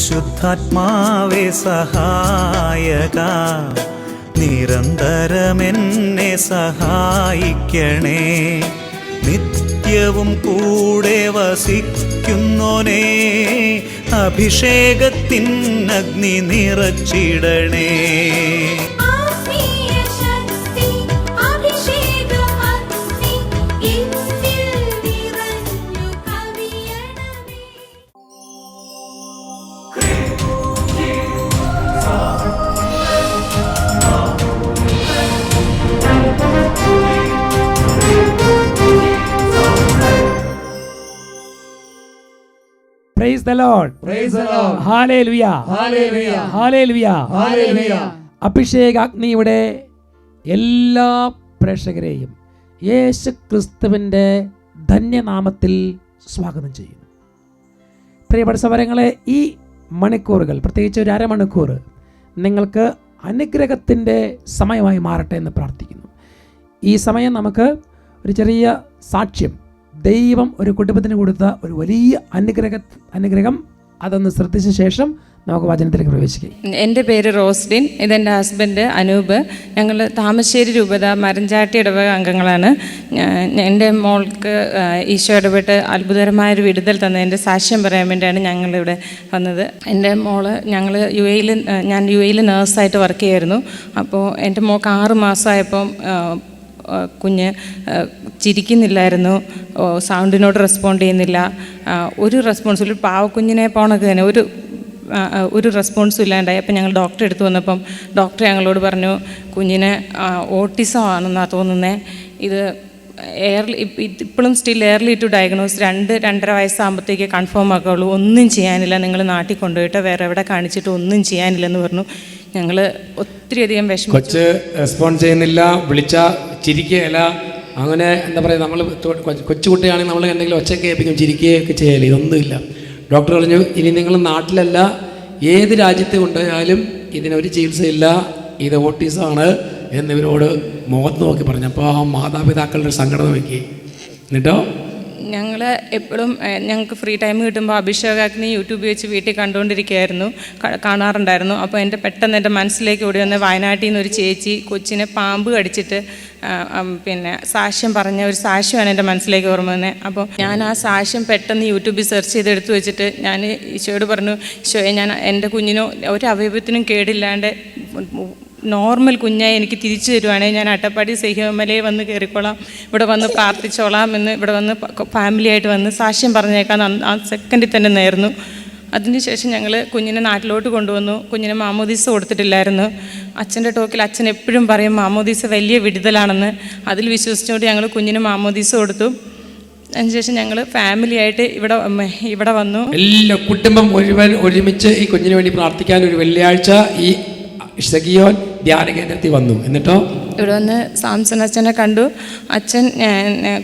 പരിശുദ്ധാത്മാവേ സഹായക, നിരന്തരമെന്നെ സഹായിക്കണേ. നിത്യവും കൂടെ വസിക്കുന്നോനേ, അഭിഷേകത്തിൻ അഗ്നി നിറച്ചിടണേ. Praise the Lord. Praise the Lord. Hallelujah. Hallelujah. Hallelujah. Hallelujah. അഭിഷേകാഗ്നിയുടെ എല്ലാ പ്രേക്ഷകരെയും യേശു ക്രിസ്തുവിൻ്റെ ധന്യനാമത്തിൽ സ്വാഗതം ചെയ്യുന്നു. പ്രിയപ്പെട്ട സഹോദരങ്ങളെ, ഈ മണിക്കൂറുകൾ, പ്രത്യേകിച്ച് ഒരു അരമണിക്കൂർ നിങ്ങൾക്ക് അനുഗ്രഹത്തിൻ്റെ സമയമായി മാറട്ടെ എന്ന് പ്രാർത്ഥിക്കുന്നു. ഈ സമയം നമുക്ക് ഒരു ചെറിയ സാക്ഷ്യം, ദൈവം ഒരു കുടുംബത്തിന് കൊടുത്ത ഒരു വലിയ അനുഗ്രഹം അതൊന്ന് ശ്രദ്ധിച്ച ശേഷം നമുക്ക് വചനത്തിലേക്ക് പ്രവേശിക്കാം. എൻ്റെ പേര് റോസ്ലിൻ, ഇതെൻ്റെ ഹസ്ബൻഡ് അനൂപ്. ഞങ്ങൾ താമരശ്ശേരി രൂപത മരഞ്ചാട്ടി ഇടവക അംഗങ്ങളാണ്. എൻ്റെ മോൾക്ക് ഈശോ ഇടപെട്ട് അത്ഭുതകരമായൊരു വിടുതൽ തന്നതിൻ്റെ സാക്ഷ്യം പറയാൻ വേണ്ടിയാണ് ഞങ്ങളിവിടെ വന്നത്. എൻ്റെ മോള് ഞാൻ യു എയിൽ നേഴ്സായിട്ട് വർക്ക് ചെയ്യുമായിരുന്നു. അപ്പോൾ എൻ്റെ മോൾക്ക് 6 മാസമായപ്പം കുഞ്ഞ് ചിരിക്കുന്നില്ലായിരുന്നു, സൗണ്ടിനോട് റെസ്പോണ്ട് ചെയ്യുന്നില്ല, ഒരു റെസ്പോൺസിബിൾ പാവക്കുഞ്ഞിനെ പോണക്ക് തന്നെ ഒരു റെസ്പോൺസും ഇല്ലാണ്ടായി. അപ്പം ഞങ്ങൾ ഡോക്ടറെ അടുത്ത് വന്നപ്പം ഡോക്ടർ ഞങ്ങളോട് പറഞ്ഞു, കുഞ്ഞിന് ഓട്ടിസം ആണെന്നാണ് തോന്നുന്നത്. ഇത് ഇപ്പോഴും സ്റ്റിൽ എയർലി ടു ഡയഗ്നോസ്, 2-2.5 വയസ്സാകുമ്പോഴത്തേക്ക് കൺഫേം ആക്കുള്ളൂ. ഒന്നും ചെയ്യാനില്ല, നിങ്ങൾ നാട്ടിൽ കൊണ്ടുപോയിട്ട് വേറെ എവിടെ കാണിച്ചിട്ട് ഒന്നും ചെയ്യാനില്ലെന്ന് പറഞ്ഞു. ഞങ്ങൾ ഒത്തിരിയധികം വിഷമിച്ചു. കൊച്ച് റെസ്പോണ്ട് ചെയ്യുന്നില്ല, വിളിച്ചാൽ ചിരിക്കുകയില്ല. അങ്ങനെ എന്താ പറയുക, നമ്മൾ കൊച്ചുകുട്ടിയാണെങ്കിൽ നമ്മൾ എന്തെങ്കിലും ഒച്ച കേൾപ്പിക്കും, ചിരിക്കുകയൊക്കെ ചെയ്യല്ലേ. ഇതൊന്നുമില്ല. ഡോക്ടർ പറഞ്ഞു, ഇനി നിങ്ങൾ നാട്ടിലല്ല ഏത് രാജ്യത്ത് കൊണ്ടുപോയാലും ഇതിനൊരു ചികിത്സയില്ല, ഇത് ഓട്ടിസമാണ് എന്നിവരോട് മുഖത്ത് നോക്കി പറഞ്ഞു. അപ്പോൾ ആ മാതാപിതാക്കളുടെ സങ്കടം നോക്കി. എന്നിട്ടോ ഞങ്ങൾ എപ്പോഴും ഞങ്ങൾക്ക് ഫ്രീ ടൈം കിട്ടുമ്പോൾ അഭിഷേകാഗ്നി യൂട്യൂബിൽ വെച്ച് വീട്ടിൽ കാണാറുണ്ടായിരുന്നു. അപ്പോൾ പെട്ടെന്ന് എൻ്റെ മനസ്സിലേക്ക് ഓടി വന്ന വയനാട്ടിൽ നിന്ന് ഒരു ചേച്ചി കൊച്ചിനെ പാമ്പ് കടിച്ചിട്ട് സാക്ഷ്യം പറഞ്ഞ ഒരു സാക്ഷ്യമാണ് എൻ്റെ മനസ്സിലേക്ക് ഓർമ്മ വന്നത്. അപ്പോൾ ഞാൻ ആ സാക്ഷ്യം പെട്ടെന്ന് യൂട്യൂബിൽ സെർച്ച് ചെയ്ത് എടുത്തു വെച്ചിട്ട് ഞാൻ ഈശോയോട് പറഞ്ഞു, ഈശോയെ, ഞാൻ എൻ്റെ കുഞ്ഞിനോ ഒരു അവയവത്തിനും കേടില്ലാണ്ട് നോർമൽ കുഞ്ഞായി എനിക്ക് തിരിച്ചു തരുവാണെങ്കിൽ ഞാൻ അട്ടപ്പാടി സഹ്യമലയിൽ വന്ന് കയറിക്കോളാം, ഇവിടെ വന്ന് പ്രാർത്ഥിച്ചോളാം എന്ന്, ഇവിടെ വന്ന് ഫാമിലിയായിട്ട് വന്ന് സാക്ഷ്യം പറഞ്ഞേക്കാൻ ആ സെക്കൻഡിൽ തന്നെ നേർന്നു. അതിനുശേഷം ഞങ്ങൾ കുഞ്ഞിനെ നാട്ടിലോട്ട് കൊണ്ടുവന്നു. കുഞ്ഞിനെ മാമോദീസ കൊടുത്തിട്ടില്ലായിരുന്നു. അച്ഛൻ്റെ ടോക്കിൽ അച്ഛൻ എപ്പോഴും പറയും മാമോദീസ വലിയ വിടുതലാണെന്ന്. അതിൽ വിശ്വസിച്ചുകൊണ്ട് ഞങ്ങൾ കുഞ്ഞിന് മാമോദീസ കൊടുത്തു. അതിനുശേഷം ഞങ്ങൾ ഫാമിലിയായിട്ട് ഇവിടെ വന്നു. എല്ലാ കുടുംബം ഒരുമിച്ച് ഈ കുഞ്ഞിന് വേണ്ടി പ്രാർത്ഥിക്കാൻ ഒരു വെള്ളിയാഴ്ച ഈ ഷഗിയോൻ ധ്യാന കേന്ദ്രത്തിൽ വന്നു. എന്നിട്ടോ ഇവിടെ വന്ന് സാംസൺ അച്ഛനെ കണ്ടു. അച്ഛൻ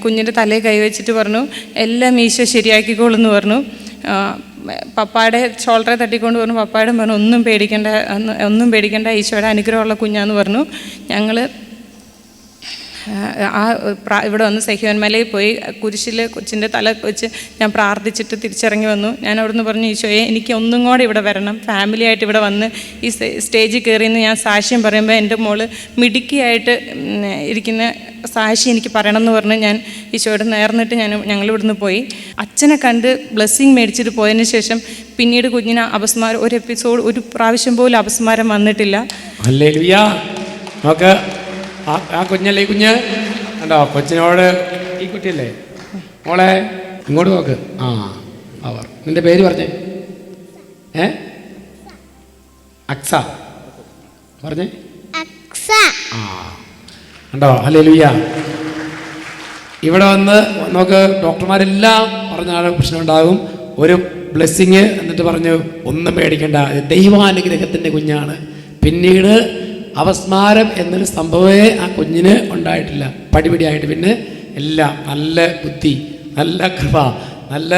കുഞ്ഞിൻ്റെ തലയിൽ കൈവച്ചിട്ട് പറഞ്ഞു, എല്ലാം ഈശോ ശരിയാക്കിക്കോളെന്ന് പറഞ്ഞു. പപ്പായുടെ ഷോൾഡറെ തട്ടിക്കൊണ്ട് പറഞ്ഞു. പപ്പായുടെ പറഞ്ഞു, ഒന്നും പേടിക്കേണ്ട, ഈശോയുടെ അനുഗ്രഹമുള്ള കുഞ്ഞാന്ന് പറഞ്ഞു. ഞങ്ങൾ ഇവിടെ വന്ന് സഹ്യോന്മലയിൽ പോയി കുരിശിൽ കൊച്ചിൻ്റെ തല വെച്ച് ഞാൻ പ്രാർത്ഥിച്ചിട്ട് തിരിച്ചിറങ്ങി വന്നു. ഞാൻ അവിടുന്ന് പറഞ്ഞു, ഈശോയെ, എനിക്ക് ഒന്നും കൂടെ ഇവിടെ വരണം, ഫാമിലിയായിട്ട് ഇവിടെ വന്ന് ഈ സ്റ്റേജിൽ കയറിയെന്ന് ഞാൻ സാക്ഷ്യം പറയുമ്പോൾ എൻ്റെ മോള് മിടുക്കിയായിട്ട് ഇരിക്കുന്ന സാക്ഷി എനിക്ക് പറയണമെന്ന് പറഞ്ഞ് ഞാൻ ഈശോയോട് നേർന്നിട്ട് ഞങ്ങളിവിടുന്ന് പോയി. അച്ഛനെ കണ്ട് ബ്ലെസ്സിങ് മേടിച്ചിട്ട് പോയതിന് ശേഷം പിന്നീട് കുഞ്ഞിന് അപസ്മാരം, ഒരു പ്രാവശ്യം പോലും അപസ്മാരം വന്നിട്ടില്ല. ആ കുഞ്ഞല്ലേ, ഈ കുഞ്ഞ് കണ്ടോ, കൊച്ചിനോട് ഈ കുട്ടിയല്ലേ മോളെ, ഇങ്ങോട്ട് നോക്ക്. അവർ നിന്റെ പേര് പറഞ്ഞേ, അക്സ പറഞ്ഞേ. കണ്ടോ, ഹല്ലേലൂയ. ഇവിടെ വന്ന് നോക്ക്, ഡോക്ടർമാരെല്ലാം പറഞ്ഞാൽ പ്രശ്നമുണ്ടാകും, ഒരു ബ്ലെസ്സിങ്. എന്നിട്ട് പറഞ്ഞു, ഒന്നും പേടിക്കണ്ട, ദൈവാനുഗ്രഹത്തിൻ്റെ കുഞ്ഞാണ്. പിന്നീട് അപസ്മാരം എന്നൊരു സംഭവമേ ആ കുഞ്ഞിന് ഉണ്ടായിട്ടില്ല. പടിപടിയായിട്ട് പിന്നെ എല്ലാം നല്ല ബുദ്ധി, നല്ല കൃപ, നല്ല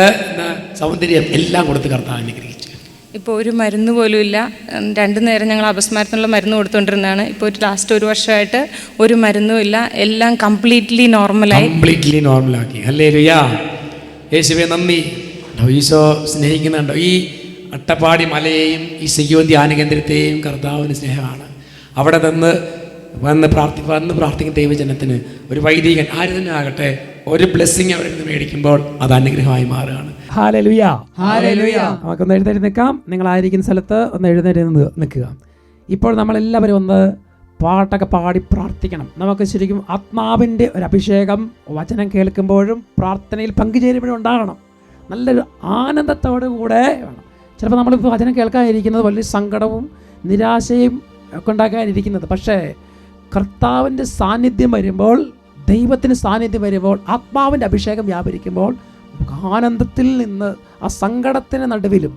സൗന്ദര്യം എല്ലാം കൊടുത്ത് കർത്താവ് അനുഗ്രഹിച്ചു. ഇപ്പോൾ ഒരു മരുന്ന് പോലും ഇല്ല. 2 നേരം ഞങ്ങൾ അപസ്മാരത്തിനുള്ള മരുന്ന് കൊടുത്തുകൊണ്ടിരുന്നതാണ്. ഇപ്പോൾ ലാസ്റ്റ് 1 വർഷമായിട്ട് ഒരു മരുന്നും ഇല്ല. എല്ലാം കംപ്ലീറ്റ്ലി നോർമലാക്കി. ഹല്ലേലൂയ. യേശുവേ നന്ദി. ഈശോ സ്നേഹിക്കുന്നുണ്ടോ? ഈ അട്ടപ്പാടി മലയെയും ഈ സിയോൻ ധ്യാന കേന്ദ്രത്തെയും കർത്താവിന് സ്നേഹമാണ്. അവിടെ വന്ന് പ്രാർത്ഥിക്കുന്ന ദൈവജനത്തിന് ഒരു വൈദികൻ ആര് തന്നെ ആകട്ടെ ഒരു ബ്ലെസ്സിങ് അവരിൽ നിന്ന് മേടിക്കുമ്പോൾ അത് അനുഗ്രഹമായി മാറുകയാണ്. Hallelujah, hallelujah. നമുക്കൊന്ന് എഴുന്നേറ്റ് നിൽക്കാം. നിങ്ങളായിരിക്കുന്ന സ്ഥലത്ത് ഒന്ന് എഴുന്നേറ്റ് നിൽക്കുക. ഇപ്പോൾ നമ്മളെല്ലാവരും ഒന്ന് പാട്ടൊക്കെ പാടി പ്രാർത്ഥിക്കണം. നമുക്ക് ശരിക്കും ആത്മാവിൻ്റെ ഒരു അഭിഷേകം വചനം കേൾക്കുമ്പോഴും പ്രാർത്ഥനയിൽ പങ്കുചേരുമ്പോഴും ഉണ്ടാകണം. നല്ലൊരു ആനന്ദത്തോടു കൂടെ വേണം. ചിലപ്പോൾ നമ്മളിപ്പോൾ വചനം കേൾക്കാനിരിക്കുന്നത് വലിയ സങ്കടവും നിരാശയും ഒക്കെ ഉണ്ടാക്കാനിരിക്കുന്നത്. പക്ഷേ കർത്താവിൻ്റെ സാന്നിധ്യം വരുമ്പോൾ, ദൈവത്തിൻ്റെ സാന്നിധ്യം വരുമ്പോൾ, ആത്മാവിൻ്റെ അഭിഷേകം വ്യാപരിക്കുമ്പോൾ നമുക്ക് ആനന്ദത്തിൽ നിന്ന് ആ സങ്കടത്തിന് നടുവിലും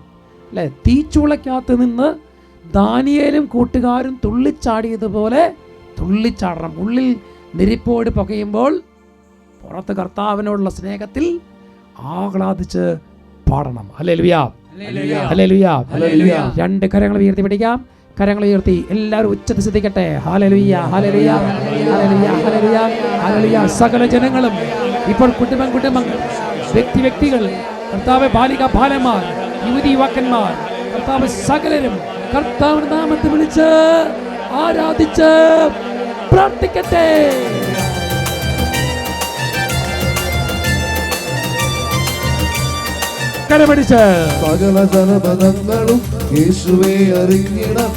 അല്ലേ തീച്ചൂളയ്ക്കകത്ത് നിന്ന് ദാനിയേലും കൂട്ടുകാരും തുള്ളിച്ചാടിയതുപോലെ തുള്ളിച്ചാടണം. ഉള്ളിൽ നെരിപ്പോട് പുകയുമ്പോൾ പുറത്ത് കർത്താവിനോടുള്ള സ്നേഹത്തിൽ ആഹ്ലാദിച്ച് പാടണം. Hallelujah, hallelujah, hallelujah. രണ്ട് കരങ്ങൾ ഉയർത്തി പിടിക്കാം. കരങ്ങൾ ഉയർത്തി എല്ലാവരും ഉച്ചത്തിൽ ശ്രദ്ധിക്കട്ടെ. Hallelujah, hallelujah, hallelujah, hallelujah, hallelujah. സകല ജനങ്ങളും ഇപ്പോൾ കുടുംബങ്ങൾ, വ്യക്തികൾ, കർത്താവ് ബാലിക ബാലന്മാർ, യുവതി യുവാക്കന്മാർ, കർത്താവ് സകലരും കർത്താവിന്റെ നാമത്തിൽ വിളിച്ച് ആരാധിച്ച് പ്രാർത്ഥിക്കട്ടെ. കരമടിച്ച് സകല ജനപദങ്ങളും യേശുവേ അറിഞ്ഞിടം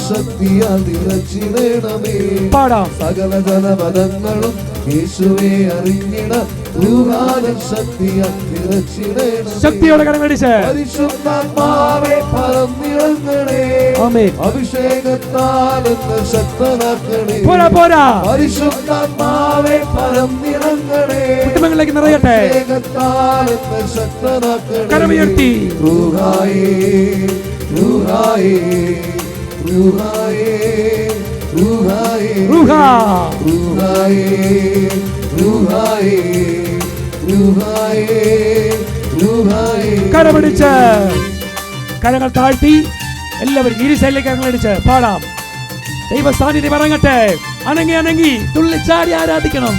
ശക്തിയാൽ നിറച്ചിടണമേ. പാടാം. സകല ജനപദങ്ങളും യേശുവേ അറിഞ്ഞിടം ശക്തിയാൽ നിറച്ചിടണമേ. ശക്തിയോടെ കരമടിച്ച് പരിശുദ്ധാത്മാവേ പറന്നിറങ്ങണേ. ആമേൻ. അഭിഷേകത്താൽ എന്നെ ശക്തനാക്കണേ. പോരാ പരിശുദ്ധാത്മാവേ പറന്നിറങ്ങണേ. കുടുംബങ്ങളിലേക്ക് നിറയട്ടെ. അഭിഷേകത്താൽ എന്നെ ശക്തനാക്കണേ. കരമുയർത്തി റൂഹായേ, റൂഹായേ, റൂഹായേ, റൂഹായേ, റൂഹാ, റൂഹായേ, റൂഹായേ, റൂഹായേ, റൂഹായേ. കരമടിച്ച് കരങ്ങൾ താഴ്ത്തി എല്ലാവരും ഇരുസൈഡിലേക്ക് കരങ്ങളടിച്ച് പാടാം. ദൈവ സാന്നിധ്യം ഇറങ്ങട്ടെ. അനങ്ങി തുള്ളിച്ചാടി ആരാധിക്കണം.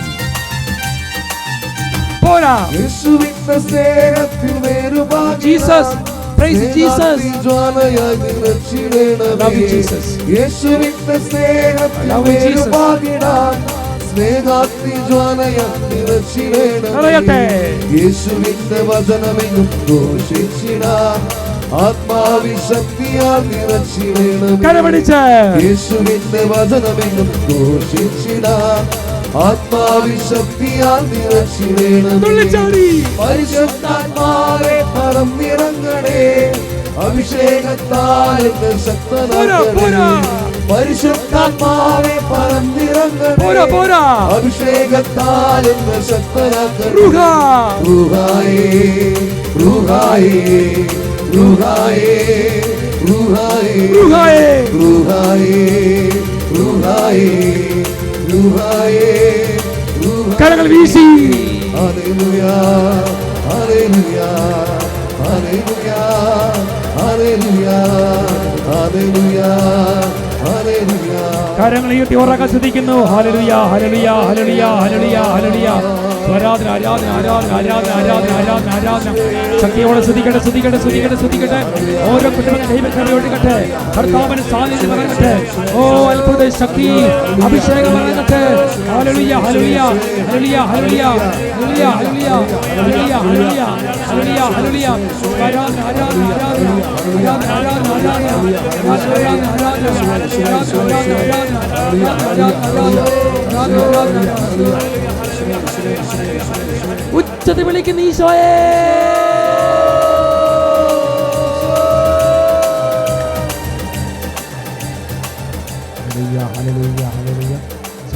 പോരാ. യേശുവിന്റെ സ്നേഹത്തിൽ വേറുപാട് ജീസസ്, പ്രൈസ് ജീസസ്. ജ്വാലയായി നിറച്ചിടണമേ. Love you, Jesus. യേശുവിന്റെ സ്നേഹത്തിൽ Love you, Jesus. വേറുപാടിടാൻ സ്നേഹാഗ്നി ജ്വാലയായി നിറച്ചിടണമേ. നിറയട്ടെ. യേശുവിന്റെ വചനമെങ്ങും ഘോഷിച്ചിടാൻ ആത്മാവിശക്തിയാൽ നിറച്ചിടണമേ. കരമടിച്ച് യേശുവിന്റെ വചനമെങ്ങും ഘോഷിച്ചിടാൻ ആത്മാവിശക്തിയാൽ നിറച്ചിടണമേ. തുള്ളിച്ചാടി പരിശുദ്ധാത്മാവേ പറന്നിറങ്ങണേ. അഭിഷേകത്താൽ എന്നെ ശക്തനാക്കണേ. പരിശുദ്ധാത്മാവേ പറന്നിറങ്ങണേ. പോരാ. അഭിഷേകത്താൽ എന്നെ ശക്തനാക്കണേ. റൂഹാ, റൂഹായേ, റൂഹായേ, റൂഹായേ, റൂഹായേ, റൂഹായേ, റൂഹായേ, റൂഹായേ, റൂഹായേ, റൂഹായേ. കരങ്ങൾ വീശി hallelujah, hallelujah, hallelujah, hallelujah, hallelujah, hallelujah. കരങ്ങൾ ഉയർത്തി ഉറക്കെ ശ്രദ്ധിക്കുന്നു. Hallelujah, hallelujah, hallelujah, hallelujah, hallelujah. ആരാധന, ആരാധന, ആരാധന, ആരാധന, ആരാധന, ആരാധന, ആരാധന. ശക്തിയോടെ ശ്രദ്ധിക്കട്ടെ, ശ്രദ്ധിക്കട്ടെ, ശ്രദ്ധിക്കട്ടെ, ശ്രദ്ധിക്കട്ടെ. ഓരോ കുട്ടികളും ദൈവത്തെ ഒഴുകട്ടെ. കർത്താവിന് സാന്നിധ്യം ഇറങ്ങട്ടെ. ഓ അത്ഭുത ശക്തി അഭിഷേകം ഇറങ്ങട്ടെ. Hallelujah, hallelujah, hallelujah, hallelujah, hallelujah, hallelujah, hallelujah, hallelujah, hallelujah, hallelujah. ആരാധന, ആരാധന, ആരാധന, ആരാധന, ആരാധന, ആരാധന. ഉച്ചത്തിൽ വിളിക്കുന്ന ഈശോയെ.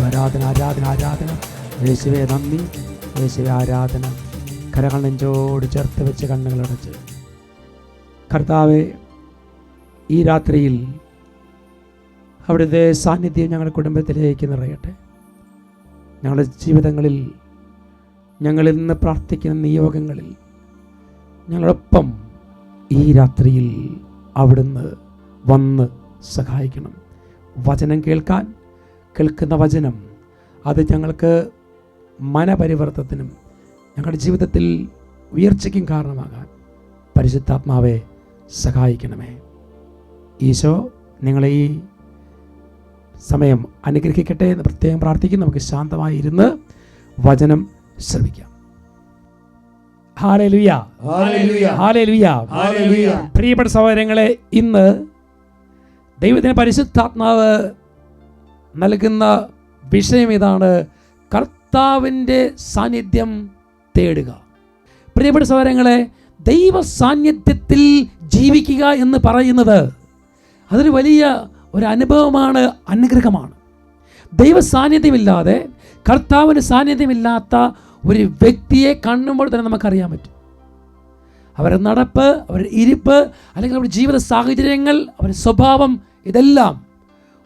ആരാധന, ആരാധന, ആരാധന. യേശുവേ നന്ദി, യേശുവേ ആരാധന. കരങ്ങൾ നെഞ്ചോട് ചേർത്ത് വെച്ച് കണ്ണുകളടച്ച് കർത്താവെ ഈ രാത്രിയിൽ അവിടുത്തെ സാന്നിധ്യം ഞങ്ങളുടെ കുടുംബത്തിലേക്ക് നിറയട്ടെ. ഞങ്ങളുടെ ജീവിതങ്ങളിൽ ഞങ്ങൾ ഇന്ന് പ്രാർത്ഥിക്കുന്ന നിയോഗങ്ങളിൽ ഞങ്ങളൊപ്പം ഈ രാത്രിയിൽ അവിടുന്ന് വന്ന് സഹായിക്കണം. വചനം കേൾക്കുന്ന വചനം അത് ഞങ്ങൾക്ക് മനപരിവർത്തനത്തിനും ഞങ്ങളുടെ ജീവിതത്തിൽ ഉയർച്ചയ്ക്കും കാരണമാകാൻ പരിശുദ്ധാത്മാവെ സഹായിക്കണമേ. ഈശോ നിങ്ങളെ ഈ സമയം അനുഗ്രഹിക്കട്ടെ എന്ന് പ്രത്യേകം പ്രാർത്ഥിക്കുന്നു. നമുക്ക് ശാന്തമായി ഇരുന്ന് വചനം ശ്രവിക്കാം. Hallelujah, hallelujah, hallelujah, hallelujah. പ്രിയപ്പെട്ട സഹോദരങ്ങളെ, ഇന്ന് ദൈവത്തിന് പരിശുദ്ധാത്മാവ് നൽകുന്ന വിഷയം ഇതാണ്: കർത്താവിൻ്റെ സാന്നിധ്യം തേടുക. പ്രിയപ്പെട്ട സഹോദരങ്ങളെ, ദൈവ സാന്നിധ്യത്തിൽ ജീവിക്കുക എന്ന് പറയുന്നത് അതൊരു വലിയ ഒരു അനുഭവമാണ്, അനുഗ്രഹമാണ്. ദൈവ സാന്നിധ്യമില്ലാതെ, കർത്താവിന് സാന്നിധ്യമില്ലാത്ത ഒരു വ്യക്തിയെ കാണുമ്പോൾ തന്നെ നമുക്കറിയാൻ പറ്റും. അവരുടെ നടപ്പ്, അവരുടെ ഇരിപ്പ്, അല്ലെങ്കിൽ അവരുടെ ജീവിത സാഹചര്യങ്ങൾ, അവരുടെ സ്വഭാവം, ഇതെല്ലാം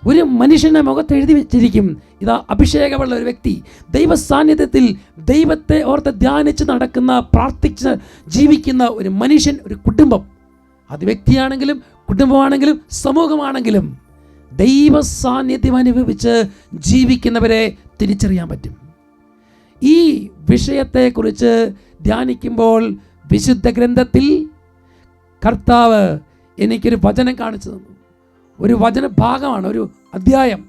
ഒരു മനുഷ്യൻ്റെ മുഖത്ത് എഴുതി വെച്ചിരിക്കും. ഇതാ അഭിഷേകമുള്ള ഒരു വ്യക്തി, ദൈവ സാന്നിധ്യത്തിൽ ദൈവത്തെ ഓർത്ത് ധ്യാനിച്ച് നടക്കുന്ന, പ്രാർത്ഥിച്ച് ജീവിക്കുന്ന ഒരു മനുഷ്യൻ, ഒരു കുടുംബം, അത് വ്യക്തിയാണെങ്കിലും കുടുംബമാണെങ്കിലും സമൂഹമാണെങ്കിലും ദൈവ സാന്നിധ്യം അനുഭവിച്ച് ജീവിക്കുന്നവരെ തിരിച്ചറിയാൻ പറ്റും. ഈ വിഷയത്തെക്കുറിച്ച് ധ്യാനിക്കുമ്പോൾ വിശുദ്ധ ഗ്രന്ഥത്തിൽ കർത്താവ് എനിക്കൊരു വചനം കാണിച്ചു തന്നു. ഒരു വചന ഭാഗമാണ്, ഒരു അധ്യായം.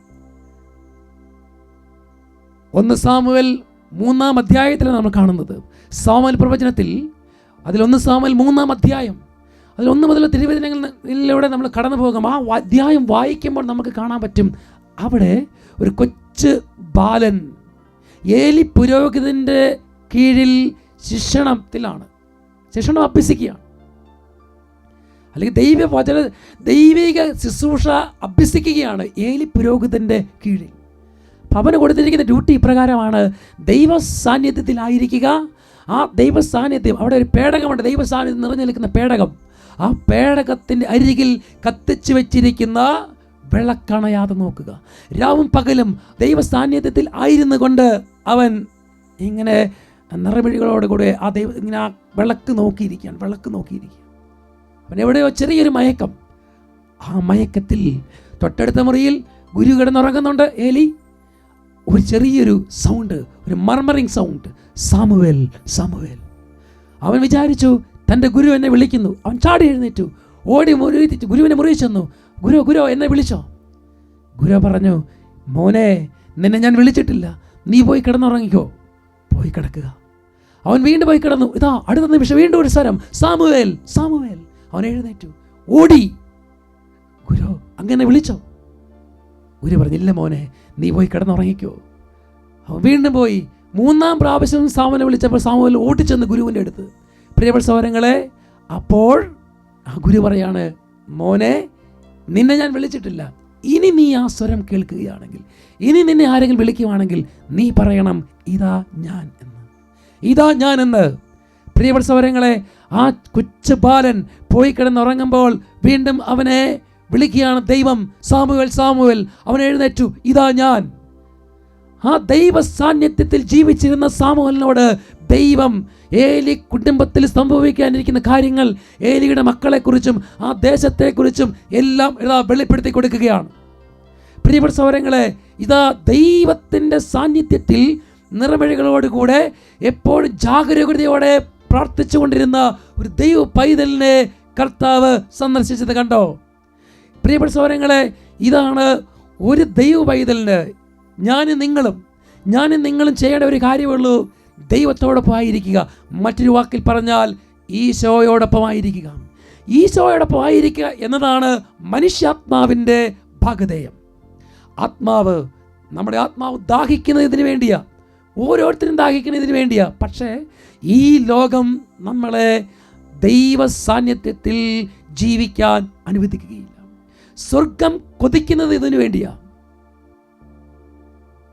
1 സാമുവേൽ 3-ാം അധ്യായത്തിലാണ് നമ്മൾ കാണുന്നത്. സാമുവേൽ പ്രവചനത്തിൽ അതിൽ 1 സാമുവേൽ 3-ാം അധ്യായം, അതിൽ 1 മുതൽ തിരുവചനങ്ങളിലൂടെ നമ്മൾ കടന്നു പോകും. ആ അധ്യായം വായിക്കുമ്പോൾ നമുക്ക് കാണാൻ പറ്റും, അവിടെ ഒരു കൊച്ചു ബാലൻ ഏലി പുരോഹിതൻ്റെ കീഴിൽ ശിക്ഷണത്തിലാണ്, ശിക്ഷണം അഭ്യസിക്കുകയാണ്. അല്ലെങ്കിൽ ദൈവിക ശുശ്രൂഷ അഭ്യസിക്കുകയാണ് ഏലി പുരോഹിതൻ്റെ കീഴിൽ. അപ്പം അവന് കൊടുത്തിരിക്കുന്ന ഡ്യൂട്ടി ഇപ്രകാരമാണ്: ദൈവ സാന്നിധ്യത്തിലായിരിക്കുക. ആ ദൈവ സാന്നിധ്യം, അവിടെ ഒരു പേടകമുണ്ട്, ദൈവ സാന്നിധ്യം നിറഞ്ഞു നിൽക്കുന്ന പേടകം. ആ പേടകത്തിൻ്റെ അരികിൽ കത്തിച്ചു വെച്ചിരിക്കുന്ന വിളക്കണയാതെ നോക്കുക. രാവും പകലും ദൈവ സാന്നിധ്യത്തിൽ ആയിരുന്നു കൊണ്ട് അവൻ ഇങ്ങനെ നിറമിഴികളോടുകൂടെ ആ ദൈവം ഇങ്ങനെ ആ വിളക്ക് നോക്കിയിരിക്കുകയാണ്. അവൻ എവിടെയോ ചെറിയൊരു മയക്കം. ആ മയക്കത്തിൽ തൊട്ടടുത്ത മുറിയിൽ ഗുരു കിടന്നുറങ്ങുന്നുണ്ട് ഏലി. ഒരു ചെറിയൊരു സൗണ്ട്, ഒരു മർമറിങ് സൗണ്ട്, സാമുവേൽ, സാമുവേൽ. അവൻ വിചാരിച്ചു തൻ്റെ ഗുരു എന്നെ വിളിക്കുന്നു. അവൻ ചാടി എഴുന്നേറ്റു, ഓടി ഗുരുവിനെ മുറിയിൽ ചെന്നു. ഗുരു എന്നെ വിളിച്ചോ? ഗുരു പറഞ്ഞു, മോനെ, നിന്നെ ഞാൻ വിളിച്ചിട്ടില്ല, നീ പോയി കിടന്നുറങ്ങിക്കോ. പോയി കിടക്കുക. അവൻ വീണ്ടും പോയി കിടന്നു. ഇതാ അടുത്ത നിമിഷം വീണ്ടും ഒരു സ്വരം, സാമുവേൽ, സാമുവേൽ. അവൻ എഴുന്നേറ്റു, ഓടി. ഗുരു അങ്ങനെ വിളിച്ചോ? ഗുരു പറഞ്ഞില്ല, മോനെ, നീ പോയി കിടന്നുറങ്ങിക്കോ. അവൻ വീണ്ടും പോയി 3-ാം പ്രാവശ്യം സാമുവേലിനെ വിളിച്ചപ്പോൾ സാമുവേൽ ഓടിച്ചെന്ന് ഗുരുവിൻ്റെ അടുത്ത്. പ്രിയപ്പെട്ട സഹോദരങ്ങളെ, അപ്പോൾ ആ ഗുരു പറയാണ്, മോനെ, നിന്നെ ഞാൻ വിളിച്ചിട്ടില്ല. ഇനി നീ ആ സ്വരം കേൾക്കുകയാണെങ്കിൽ, ഇനി നിന്നെ ആരെങ്കിലും വിളിക്കുകയാണെങ്കിൽ നീ പറയണം, ഇതാ ഞാൻ എന്ന്, ഇതാ ഞാൻ എന്ന്. പ്രിയപ്പെട്ട സഹോദരങ്ങളെ, ആ കൊച്ചു ബാലൻ പോയി കിടന്നുറങ്ങുമ്പോൾ വീണ്ടും അവനെ വിളിക്കുകയാണ് ദൈവം, സാമുവേൽ, സാമുവേൽ. അവൻ എഴുന്നേറ്റു, ഇതാ ഞാൻ. ആ ദൈവ സാന്നിധ്യത്തിൽ ജീവിച്ചിരുന്ന സാമുവേലിനോട് ദൈവം ഏലി കുടുംബത്തിൽ സംഭവിക്കാനിരിക്കുന്ന കാര്യങ്ങൾ, ഏലിയുടെ മക്കളെക്കുറിച്ചും ആ ദേശത്തെക്കുറിച്ചും എല്ലാം വെളിപ്പെടുത്തി കൊടുക്കുകയാണ്. പ്രിയപ്പെട്ട സഹോദരങ്ങളെ, ഇതാ ദൈവത്തിൻ്റെ സാന്നിധ്യത്തിൽ നിറമിഴികളോടുകൂടെ എപ്പോഴും ജാഗരൂകതയോടെ പ്രാർത്ഥിച്ചുകൊണ്ടിരുന്ന ഒരു ദൈവ പൈതലിനെ കർത്താവ് സന്ദർശിച്ചത് കണ്ടോ? പ്രിയപ്പെട്ട സഹോദരങ്ങളെ, ഇതാണ് ഒരു ദൈവ പൈതലിന് ഞാനും നിങ്ങളും ചെയ്യേണ്ട ഒരു കാര്യമുള്ളൂ: ദൈവത്തോടൊപ്പം ആയിരിക്കുക. മറ്റൊരു വാക്കിൽ പറഞ്ഞാൽ ഈശോയോടൊപ്പം ആയിരിക്കുക. ഈശോയോടൊപ്പം ആയിരിക്കുക എന്നതാണ് മനുഷ്യാത്മാവിൻ്റെ ഭാഗധേയം. നമ്മുടെ ആത്മാവ് ദാഹിക്കുന്നതിന് വേണ്ടിയാ, ഓരോരുത്തരും ദാഹിക്കുന്നതിന് വേണ്ടിയാ. പക്ഷേ ഈ ലോകം നമ്മളെ ദൈവ സാന്നിധ്യത്തിൽ ജീവിക്കാൻ അനുവദിക്കുകയില്ല. സ്വർഗം കൊതിക്കുന്നത് ഇതിനു വേണ്ടിയാ.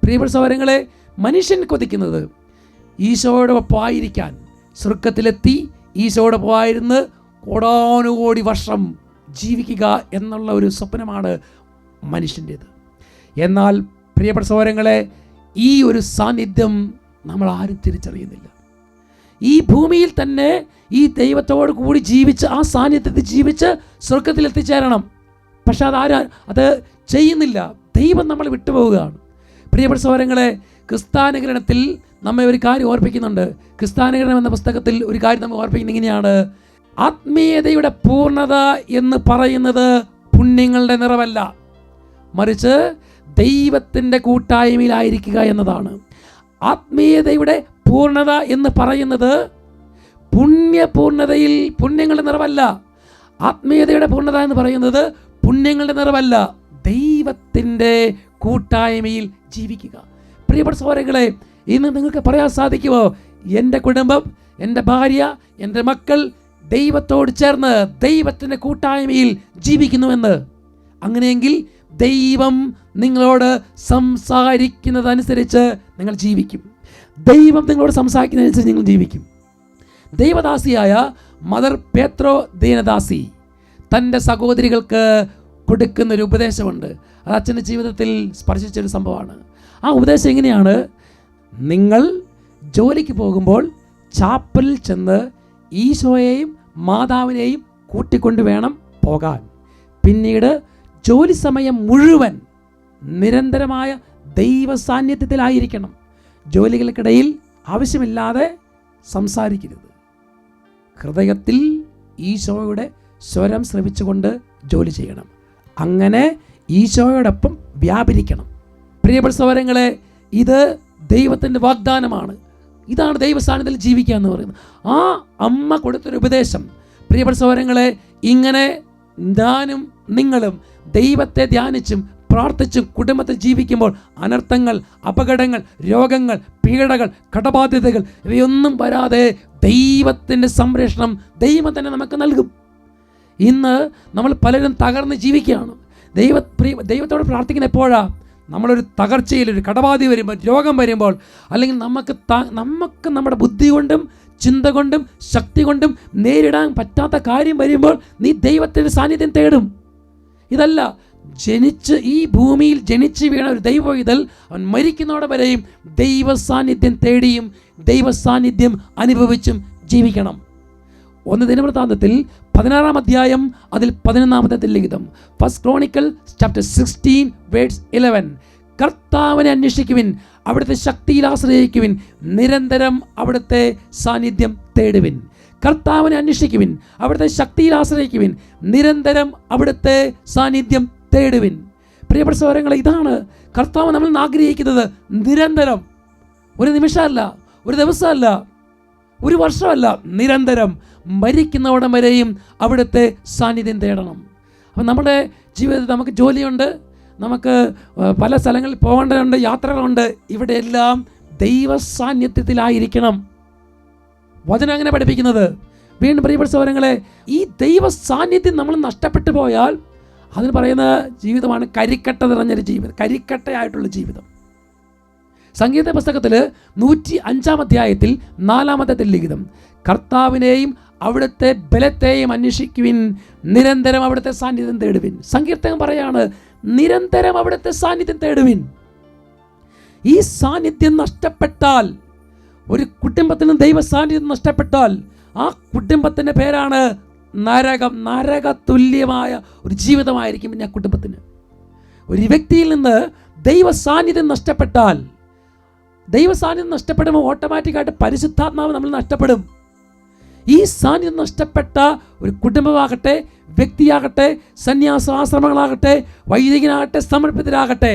പ്രിയപ്പെട്ട സഹോദരങ്ങളെ, മനുഷ്യൻ കൊതിക്കുന്നത് ഈശോയോടൊപ്പം ആയിരിക്കാൻ, സ്വർഗത്തിലെത്തി ഈശോയോടൊപ്പം ആയിരുന്ന് കോടാനുകോടി വർഷം ജീവിക്കുക എന്നുള്ള ഒരു സ്വപ്നമാണ് മനുഷ്യൻ്റേത്. എന്നാൽ പ്രിയപ്പെട്ട സഹോദരങ്ങളെ, ഈ ഒരു സാന്നിധ്യം നമ്മൾ ആരും തിരിച്ചറിയുന്നില്ല. ഈ ഭൂമിയിൽ തന്നെ ഈ ദൈവത്തോട് കൂടി ജീവിച്ച്, ആ സാന്നിധ്യത്തിൽ ജീവിച്ച് സ്വർഗത്തിൽ എത്തിച്ചേരണം. പക്ഷെ അത് ചെയ്യുന്നില്ല. ദൈവം നമ്മൾ വിട്ടുപോവുകയാണ്. പ്രിയപ്പെട്ട സഹോദരങ്ങളെ, ക്രിസ്ത്യാനികരണത്തിൽ നമ്മെ ഒരു കാര്യം ഓർപ്പിക്കുന്നുണ്ട്. ക്രിസ്ത്യാനികരണം എന്ന പുസ്തകത്തിൽ ഒരു കാര്യം നമ്മൾ ഓർപ്പിക്കുന്നത് ഇങ്ങനെയാണ്: ആത്മീയതയുടെ പൂർണ്ണത എന്ന് പറയുന്നത് പുണ്യങ്ങളുടെ നിറവല്ല, മറിച്ച് ദൈവത്തിൻ്റെ കൂട്ടായ്മയിലായിരിക്കുക എന്നതാണ്. ആത്മീയതയുടെ പൂർണ്ണത എന്ന് പറയുന്നത് പുണ്യങ്ങളുടെ നിറവല്ല. ആത്മീയതയുടെ പൂർണ്ണത എന്ന് പറയുന്നത് പുണ്യങ്ങളുടെ നിറവല്ല, ദൈവത്തിൻ്റെ കൂട്ടായ്മയിൽ ജീവിക്കുക. പ്രിയപ്പെട്ട സഹോദരങ്ങളെ, ഇന്ന് നിങ്ങൾക്ക് പറയാൻ സാധിക്കുമോ, എൻ്റെ കുടുംബം, എൻ്റെ ഭാര്യ, എൻ്റെ മക്കൾ ദൈവത്തോട് ചേർന്ന് ദൈവത്തിൻ്റെ കൂട്ടായ്മയിൽ ജീവിക്കുന്നുവെന്ന്? അങ്ങനെയെങ്കിൽ ദൈവം നിങ്ങളോട് സംസാരിക്കുന്നതനുസരിച്ച് നിങ്ങൾ ജീവിക്കും. ദൈവം നിങ്ങളോട് സംസാരിക്കുന്നതനുസരിച്ച് നിങ്ങൾ ജീവിക്കും. ദൈവദാസിയായ മദർ പേത്രോ ദീനദാസി തൻ്റെ സഹോദരികൾക്ക് കൊടുക്കുന്നൊരു ഉപദേശമുണ്ട്. അത് അച്ഛൻ്റെ ജീവിതത്തിൽ സ്പർശിച്ചൊരു സംഭവമാണ്. ആ ഉപദേശം എങ്ങനെയാണ്? നിങ്ങൾ ജോലിക്ക് പോകുമ്പോൾ ചാപ്പലിൽ ചെന്ന് ഈശോയെയും മാതാവിനെയും കൂട്ടിക്കൊണ്ട് വേണം പോകാൻ. പിന്നീട് ജോലി സമയം മുഴുവൻ നിരന്തരമായ ദൈവ സാന്നിധ്യത്തിലായിരിക്കണം. ജോലികൾക്കിടയിൽ ആവശ്യമില്ലാതെ സംസാരിക്കരുത്. ഹൃദയത്തിൽ ഈശോയുടെ സ്വരം ശ്രവിച്ചുകൊണ്ട് ജോലി ചെയ്യണം. അങ്ങനെ ഈശോയോടൊപ്പം വ്യാപരിക്കണം. പ്രിയപ്പെട്ട സഹോദരങ്ങളെ, ഇത് ദൈവത്തിൻ്റെ വാഗ്ദാനമാണ്. ഇതാണ് ദൈവസാന്നിധ്യത്തിൽ ജീവിക്കുക എന്ന് പറയുന്നത്. ആ അമ്മ കൊടുത്തൊരു ഉപദേശം, പ്രിയപ്പെട്ട സഹോദരങ്ങളെ, ഇങ്ങനെ ഞാനും നിങ്ങളും ദൈവത്തെ ധ്യാനിച്ചും പ്രാർത്ഥിച്ചും കുടുംബത്തിൽ ജീവിക്കുമ്പോൾ അനർത്ഥങ്ങൾ, അപകടങ്ങൾ, രോഗങ്ങൾ, പീഡകൾ, കടബാധ്യതകൾ ഇവയൊന്നും വരാതെ ദൈവത്തിൻ്റെ സംരക്ഷണം ദൈവം തന്നെ നമുക്ക് നൽകും. ഇന്ന് നമ്മൾ പലരും തകർന്ന് ജീവിക്കുകയാണ്. ദൈവത്തോട് പ്രാർത്ഥിക്കുന്ന എപ്പോഴാണ്? നമ്മളൊരു തകർച്ചയിൽ, ഒരു കടബാധി വരുമ്പോൾ, രോഗം വരുമ്പോൾ, അല്ലെങ്കിൽ നമുക്ക് നമ്മുടെ ബുദ്ധി കൊണ്ടും ചിന്ത കൊണ്ടും ശക്തി കൊണ്ടും നേരിടാൻ പറ്റാത്ത കാര്യം വരുമ്പോൾ നീ ദൈവത്തിൻ്റെ സാന്നിധ്യം തേടും. ഇതല്ല, ഈ ഭൂമിയിൽ ജനിച്ച് വീണ ഒരു ദൈവവിതൽ അവൻ മരിക്കുന്നതോടെ വരെയും ദൈവ സാന്നിധ്യം തേടിയും ദൈവ സാന്നിധ്യം അനുഭവിച്ചും ജീവിക്കണം. 1 ദിനവൃത്താന്തത്തിൽ 16-ാം അധ്യായം അതിൽ 11-ാമത്തെ ലിഖിതം, ഫസ്റ്റ് ക്രോണിക്കൽ ചാപ്റ്റർ 16 വേഴ്സ് 11, കർത്താവിനെ അന്വേഷിക്കുവിൻ, അവിടുത്തെ ശക്തിയിൽ ആശ്രയിക്കുവിൻ, നിരന്തരം അവിടുത്തെ സാന്നിധ്യം തേടുവിൻ. കർത്താവിനെ അന്വേഷിക്കുവിൻ, അവിടുത്തെ ശക്തിയിൽ ആശ്രയിക്കുവിൻ, നിരന്തരം അവിടുത്തെ സാന്നിധ്യം തേടുവിൻ. പ്രിയപ്പെട്ട സഹോദരങ്ങളെ, ഇതാണ് കർത്താവ് നമ്മൾ ആഗ്രഹിക്കുന്നത്. നിരന്തരം, ഒരു നിമിഷമല്ല, ഒരു ദിവസമല്ല, ഒരു വർഷമല്ല, നിരന്തരം മരിക്കുന്നവിടം വരെയും അവിടുത്തെ സാന്നിധ്യം തേടണം. അപ്പം നമ്മുടെ ജീവിതത്തിൽ നമുക്ക് ജോലിയുണ്ട്, നമുക്ക് പല സ്ഥലങ്ങളിൽ പോകേണ്ടതുണ്ട്, യാത്രകളുണ്ട്. ഇവിടെയെല്ലാം ദൈവ സാന്നിധ്യത്തിലായിരിക്കണം. വചനം അങ്ങനെ പഠിപ്പിക്കുന്നത്. വീണ്ടും പ്രിയപ്പെട്ട സഹോദരങ്ങളെ, ഈ ദൈവ സാന്നിധ്യം നമ്മൾ നഷ്ടപ്പെട്ടു പോയാൽ അതിന് പറയുന്ന ജീവിതമാണ് കരിക്കട്ട നിറഞ്ഞൊരു ജീവിതം, കരിക്കട്ടയായിട്ടുള്ള ജീവിതം. സംഗീത പുസ്തകത്തിൽ 105-ാം അധ്യായത്തിൽ 4-ാമത്തെ ലിഖിതം, കർത്താവിനെയും അവിടുത്തെ ബലത്തെയും അന്വേഷിക്കുവിൻ, നിരന്തരം അവിടുത്തെ സാന്നിധ്യം തേടുവിൻ. സങ്കീർത്തകൻ പറയാണ്, നിരന്തരം അവിടുത്തെ സാന്നിധ്യം തേടുവിൻ. ഈ സാന്നിധ്യം നഷ്ടപ്പെട്ടാൽ, ഒരു കുടുംബത്തിന് ദൈവ സാന്നിധ്യം നഷ്ടപ്പെട്ടാൽ ആ കുടുംബത്തിൻ്റെ പേരാണ് നരകം. നരക തുല്യമായ ഒരു ജീവിതമായിരിക്കും പിന്നെ ആ കുടുംബത്തിന്. ഒരു വ്യക്തിയിൽ നിന്ന് ദൈവ സാന്നിധ്യം നഷ്ടപ്പെട്ടാൽ, ദൈവ സാന്നിധ്യം നഷ്ടപ്പെടുമ്പോൾ ഓട്ടോമാറ്റിക്കായിട്ട് പരിശുദ്ധാത്മാവ് നമ്മൾ നഷ്ടപ്പെടും. ഈ സാന്നിധ്യം നഷ്ടപ്പെട്ട ഒരു കുടുംബമാകട്ടെ, വ്യക്തിയാകട്ടെ, സന്യാസാശ്രമങ്ങളാകട്ടെ, വൈദികനാകട്ടെ, സമർപ്പിതരാകട്ടെ,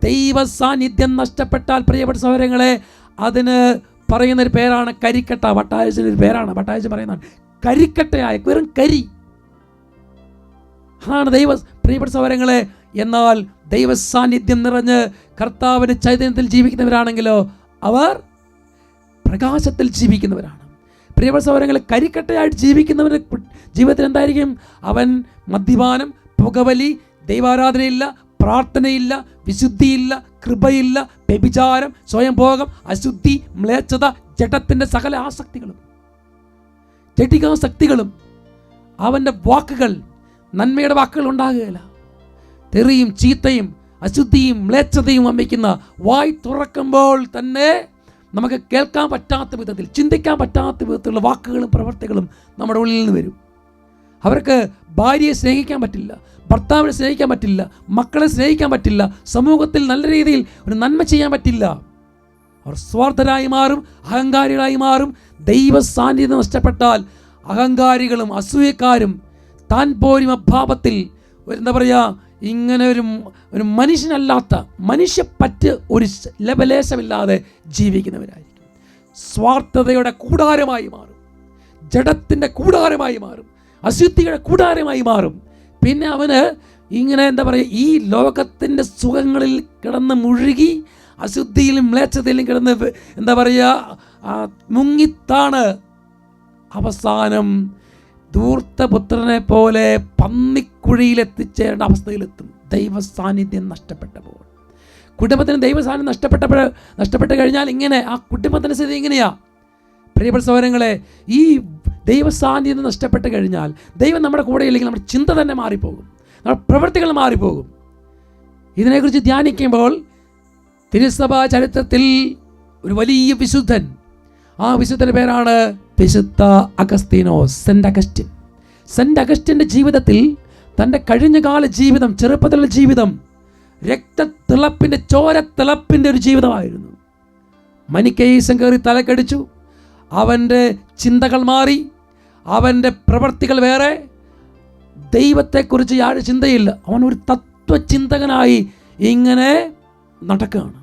ദൈവ സാന്നിധ്യം നഷ്ടപ്പെട്ടാൽ പ്രിയപ്പെട്ട സഹോദരങ്ങളെ, അതിന് പറയുന്നൊരു പേരാണ് കരിക്കട്ട. ഭട്ടായച്ചൻ്റെ ഒരു പേരാണ്. ഭട്ടായച്ച പറയുന്നതാണ് കരിക്കട്ടയായ, വെറും കരി. അതാണ് പ്രിയപ്പെട്ട സഹോദരങ്ങളെ. എന്നാൽ ദൈവ സാന്നിധ്യം നിറഞ്ഞ് കർത്താവിൻ്റെ ചൈതന്യത്തിൽ ജീവിക്കുന്നവരാണെങ്കിലോ അവർ പ്രകാശത്തിൽ ജീവിക്കുന്നവരാണ്. പ്രിയപ്പെട്ട സഹോദരങ്ങളെ, കരിക്കട്ടയായിട്ട് ജീവിക്കുന്നവരുടെ ജീവിതത്തിൽ എന്തായിരിക്കും? അവൻ മദ്യപാനം, പുകവലി, ദൈവാരാധനയില്ല, പ്രാർത്ഥനയില്ല, വിശുദ്ധിയില്ല, കൃപയില്ല, വ്യഭിചാരം, സ്വയംഭോഗം, അശുദ്ധി, മ്ലേച്ഛത, ജഡത്തിൻ്റെ സകല ആസക്തികളും, ജഡികാസക്തികളും. അവൻ്റെ വാക്കുകൾ നന്മയുടെ വാക്കുകൾ ഉണ്ടാകുകയില്ല. തെറിയും ചീത്തയും അശുദ്ധിയും മ്ലേച്ഛതയും വമിക്കുന്ന വായ് തുറക്കുമ്പോൾ തന്നെ നമുക്ക് കേൾക്കാൻ പറ്റാത്ത വിധത്തിൽ, ചിന്തിക്കാൻ പറ്റാത്ത വിധത്തിലുള്ള വാക്കുകളും പ്രവർത്തികളും നമ്മുടെ ഉള്ളിൽ നിന്ന് വരും. അവർക്ക് ഭാര്യയെ സ്നേഹിക്കാൻ പറ്റില്ല, ഭർത്താവിനെ സ്നേഹിക്കാൻ പറ്റില്ല, മക്കളെ സ്നേഹിക്കാൻ പറ്റില്ല, സമൂഹത്തിൽ നല്ല രീതിയിൽ ഒരു നന്മ ചെയ്യാൻ പറ്റില്ല. അവർ സ്വാർത്ഥരായി മാറും, അഹങ്കാരികളായി മാറും. ദൈവ സാന്നിധ്യം നഷ്ടപ്പെട്ടാൽ അഹങ്കാരികളും അസൂയക്കാരും താൻ പോരും അഭാവത്തിൽ എന്താ പറയുക, ഇങ്ങനെ ഒരു മനുഷ്യനല്ലാത്ത മനുഷ്യപ്പറ്റ് ഒരു ലവലേശമില്ലാതെ ജീവിക്കുന്നവരായിരിക്കും. സ്വാർത്ഥതയുടെ കൂടാരമായി മാറും, ജഡത്തിൻ്റെ കൂടാരമായി മാറും, അശുദ്ധിയുടെ കൂടാരമായി മാറും. പിന്നെ അവന് ഇങ്ങനെ എന്താ പറയുക, ഈ ലോകത്തിൻ്റെ സുഖങ്ങളിൽ കിടന്ന് മുഴുകി അശുദ്ധിയിലും മ്ലേച്ഛതയിലും കിടന്ന് എന്താ പറയുക മുങ്ങിത്താണ് അവസാനം ധൂർത്തപുത്രനെ പോലെ പന്നിക്കുഴിയിലെത്തിച്ചേരേണ്ട അവസ്ഥയിലെത്തും. ദൈവ സാന്നിധ്യം നഷ്ടപ്പെട്ടപ്പോൾ, കുടുംബത്തിന് ദൈവ സാന്നിധ്യം നഷ്ടപ്പെട്ട് കഴിഞ്ഞാൽ ഇങ്ങനെ ആ കുടുംബത്തിൻ്റെ സ്ഥിതി എങ്ങനെയാ? പ്രിയപ്പെട്ട സഹോദരങ്ങളെ, ഈ ദൈവ സാന്നിധ്യം നഷ്ടപ്പെട്ട് കഴിഞ്ഞാൽ ദൈവം നമ്മുടെ കൂടെ ഇല്ലെങ്കിൽ നമ്മുടെ ചിന്ത തന്നെ മാറിപ്പോകും, നമ്മുടെ പ്രവൃത്തികൾ മാറിപ്പോകും. ഇതിനെക്കുറിച്ച് ധ്യാനിക്കുമ്പോൾ തിരുസഭാ ചരിത്രത്തിൽ ഒരു വലിയ വിശുദ്ധൻ, ആ വിശുദ്ധൻ്റെ പേരാണ് വിശുദ്ധ അഗസ്തീനോസ്, സെന്റ് അഗസ്റ്റിൻ്റെ ജീവിതത്തിൽ തൻ്റെ കഴിഞ്ഞകാല ജീവിതം, ചെറുപ്പത്തിലുള്ള ജീവിതം രക്തത്തിളപ്പിൻ്റെ ചോരത്തിളപ്പിൻ്റെ ഒരു ജീവിതമായിരുന്നു. മനിക്കേയിസം കയറി തലക്കടിച്ചു, അവൻ്റെ ചിന്തകൾ മാറി, അവൻ്റെ പ്രവർത്തികൾ വേറെ, ദൈവത്തെക്കുറിച്ച് യാതൊരു ചിന്തയില്ല. അവൻ ഒരു തത്വചിന്തകനായി ഇങ്ങനെ നടക്കുകയാണ്.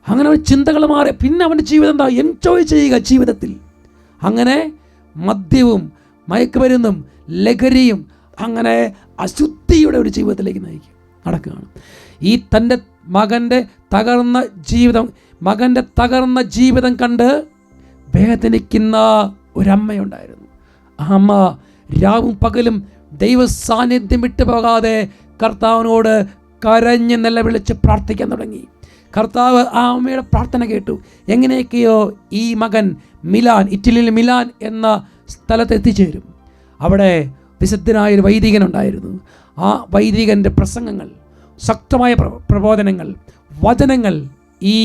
അങ്ങനെ ഒരു ചിന്തകൾ മാറി. പിന്നെ അവൻ്റെ ജീവിതം എന്താ? എൻജോയ് ചെയ്യുക ജീവിതത്തിൽ. അങ്ങനെ മദ്യവും മയക്കുമരുന്നും ലഹരിയും അങ്ങനെ അശുദ്ധിയുടെ ഒരു ജീവിതത്തിലേക്ക് നടക്കുകയാണ്. ഈ തൻ്റെ മകൻ്റെ തകർന്ന ജീവിതം കണ്ട് വേദനിക്കുന്ന ഒരമ്മയുണ്ടായിരുന്നു. ആ അമ്മ രാവും പകലും ദൈവ സാന്നിധ്യം വിട്ടുപോകാതെ കർത്താവിനോട് കരഞ്ഞ് നിലവിളിച്ച് പ്രാർത്ഥിക്കാൻ തുടങ്ങി. കർത്താവ് ആ അമ്മയുടെ പ്രാർത്ഥന കേട്ടു. എങ്ങനെയൊക്കെയോ ഈ മകൻ ഇറ്റലിയിൽ മിലാൻ എന്ന സ്ഥലത്ത് എത്തിച്ചേരും. അവിടെ വിശുദ്ധനായൊരു വൈദികനുണ്ടായിരുന്നു. ആ വൈദികൻ്റെ പ്രസംഗങ്ങൾ, ശക്തമായ പ്രബോധനങ്ങൾ, വചനങ്ങൾ ഈ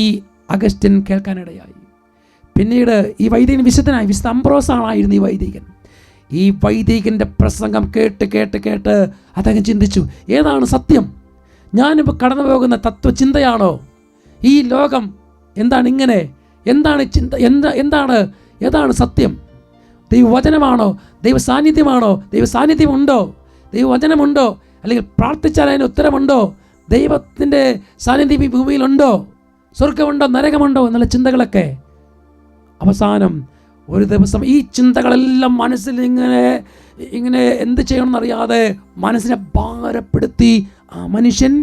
അഗസ്റ്റിൻ കേൾക്കാനിടയായി. പിന്നീട് ഈ വൈദികൻ വിശുദ്ധനായി, വിശുദ്ധ അംബ്രോസാണായിരുന്നു ഈ വൈദികൻ. ഈ വൈദികൻ്റെ പ്രസംഗം കേട്ട് അദ്ദേഹം ചിന്തിച്ചു, ഏതാണ് സത്യം? ഞാനിപ്പോൾ കടന്നു പോകുന്ന തത്വചിന്തയാണോ? ഈ ലോകം എന്താണ് ഇങ്ങനെ? എന്താണ് ചിന്ത? ഏതാണ് സത്യം? ദൈവവചനമാണോ? ദൈവ സാന്നിധ്യമാണോ? ദൈവ സാന്നിധ്യമുണ്ടോ? ദൈവവചനമുണ്ടോ? അല്ലെങ്കിൽ പ്രാർത്ഥിച്ചാൽ അതിന് ഉത്തരമുണ്ടോ? ദൈവത്തിൻ്റെ സാന്നിധ്യം ഈ ഭൂമിയിലുണ്ടോ? സ്വർഗമുണ്ടോ? നരകമുണ്ടോ? എന്നുള്ള ചിന്തകളൊക്കെ അവസാനം ഒരു ദിവസം ഈ ചിന്തകളെല്ലാം മനസ്സിൽ ഇങ്ങനെ എന്ത് ചെയ്യണമെന്നറിയാതെ മനസ്സിനെ ഭാരപ്പെടുത്തി ആ മനുഷ്യൻ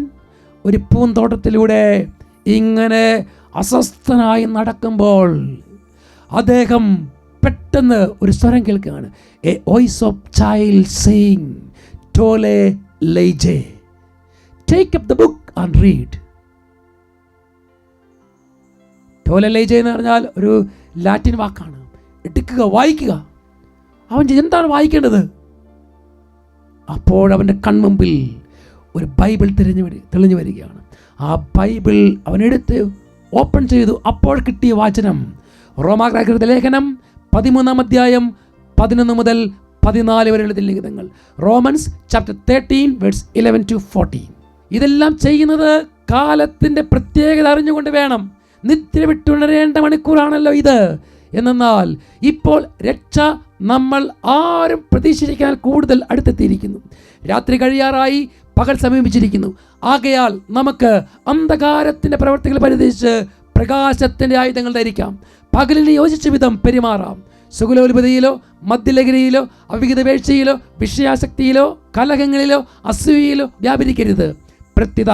ഒരു പൂന്തോട്ടത്തിലൂടെ ഇങ്ങനെ അസ്വസ്ഥനായി നടക്കുമ്പോൾ അദ്ദേഹം പെട്ടെന്ന് ഒരു സ്വരം കേൾക്കുകയാണ്. A voice of child saying ടോലെ ലൈജെ, take up the book and read. ടോലെ ലൈജെ എന്ന് പറഞ്ഞാൽ ഒരു ലാറ്റിൻ വാക്കാണ്. എടുക്കുക, വായിക്കുക. അവൻ എന്താണ് വായിക്കേണ്ടത്? അപ്പോൾ അവൻ്റെ കൺമുമ്പിൽ ഒരു ബൈബിൾ തെളിഞ്ഞു വരികയാണ്. ആ ബൈബിൾ അവനെടുത്ത് ഓപ്പൺ ചെയ്തു. അപ്പോൾ കിട്ടിയ വാചനം റോമാക്കാരുടെ ലേഖനം 13 അധ്യായം 11 മുതൽ 14 വരെയുള്ള ലിഖിതങ്ങൾ. Romans chapter 13 verse 11 to 14. ഇതെല്ലാം ചെയ്യുന്നത് കാലത്തിൻ്റെ പ്രത്യേകത അറിഞ്ഞുകൊണ്ട് വേണം. നിദ്ര വിട്ടുണരേണ്ട മണിക്കൂറാണല്ലോ ഇത്. എന്നാൽ ഇപ്പോൾ രക്ഷ നമ്മൾ ആരും പ്രതീക്ഷിക്കാൻ കൂടുതൽ അടുത്തെത്തിയിരിക്കുന്നു. രാത്രി കഴിയാറായി, പകൽ സമീപിച്ചിരിക്കുന്നു. ആകയാൽ നമുക്ക് അന്ധകാരത്തിൻ്റെ പ്രവർത്തികൾ പരിധിച്ച് പ്രകാശത്തിൻ്റെ ആയുധങ്ങൾ ധരിക്കാം. പകലിന് യോജിച്ച വിധം പെരുമാറാം. സുഖലോലുപതയിലോ മദ്യലഹരിയിലോ അവിഹിത വീഴ്ചയിലോ വിഷയാസക്തിയിലോ കലഹങ്ങളിലോ അസൂയയിലോ വ്യാപരിക്കരുത്. പ്രത്യുത